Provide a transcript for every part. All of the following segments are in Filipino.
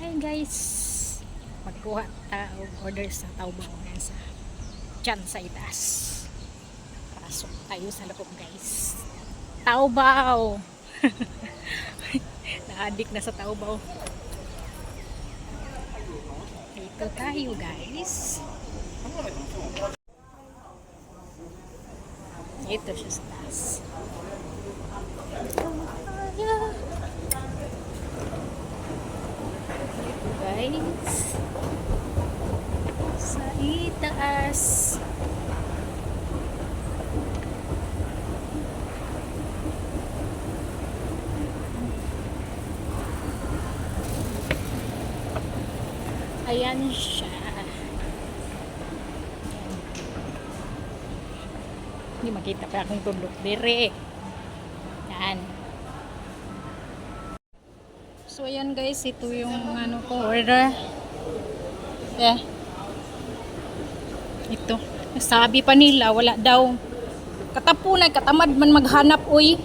Hi guys, magkuha ta og order sa Taobao ngayon sa dyan sa itaas. Pasok tayo sa loob guys. Taobao. Naadik na sa Taobao. Dito tayo guys. Ito siya sa taas. Guys, sa itaas. Ayan siya. Hindi makita pa akong tundok dire. Yan. So ayan guys, ito yung ano ko order. Yeah. Ito. Sabi pa nila wala daw. Katapunan, katamad man maghanap uy.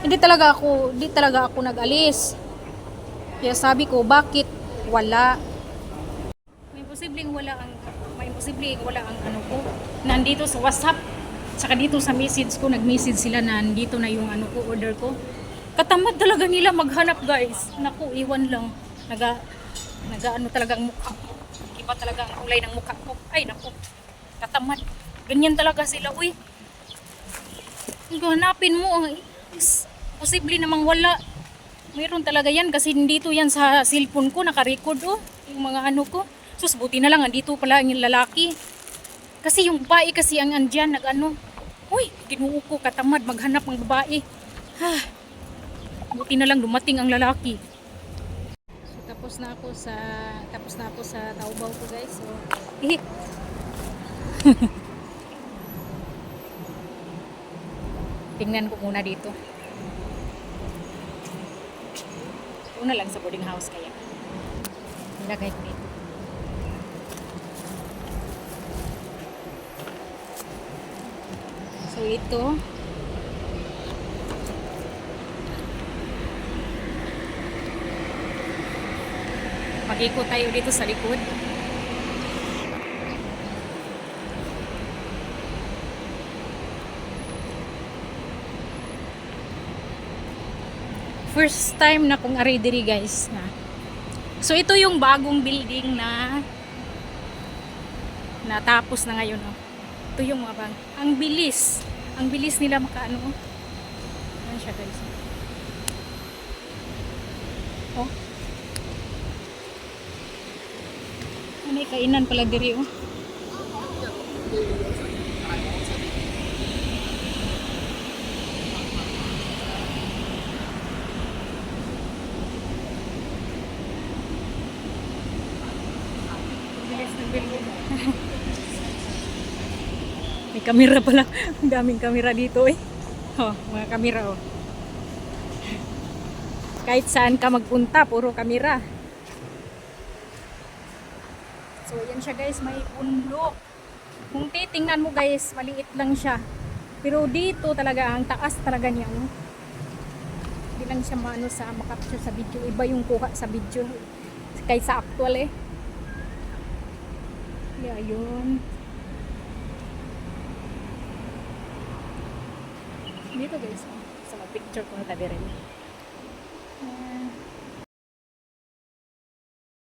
Hindi talaga ako nag-alis. Kaya sabi ko, bakit wala? May posibleng wala ang ano ko. Nandito sa WhatsApp. Saka dito sa message ko, nag-message sila na nandito na yung ano ko, order ko. Katamad talaga nila maghanap guys. Naku, iwan lang. Naga ano talaga ang mukha ko. Iba talaga ang kulay ng mukha ko. Ay naku, katamad. Ganyan talaga sila. Uy, hanapin mo. Posible namang wala. Mayroon talaga yan kasi dito yan sa cellphone ko. Naka-record yung mga ano ko. Sus, buti na lang. Andito pala yung lalaki. Kasi yung babae kasi ang andyan nag-ano. Uy, ginuo ko katamad maghanap ng babae. Buti na lang dumating ang lalaki. So, tapos na ako sa Taobao ko guys. So, tingnan ko muna dito. Una lang sa boarding house kaya. Nilagay ko dito. So ito. Mag-ikot tayo dito sa likod. First time na kong ari diri guys na. So ito yung bagong building na natapos na ngayon Ito yung mga bang. Ang bilis nila makaano Ano siya guys. May kainan pala diri May kamera pala. Ang daming kamera dito mga kamera Kahit saan ka magpunta, puro kamera. So, yan siya guys, may bundok. Kung titingnan mo guys, maliit lang siya. Pero dito talaga, ang taas talaga niya. Hindi lang siya makapture sa video. Iba yung kuha sa video. Kaysa actual Yeah, yun. Dito guys, sa picture ko na tabi rin.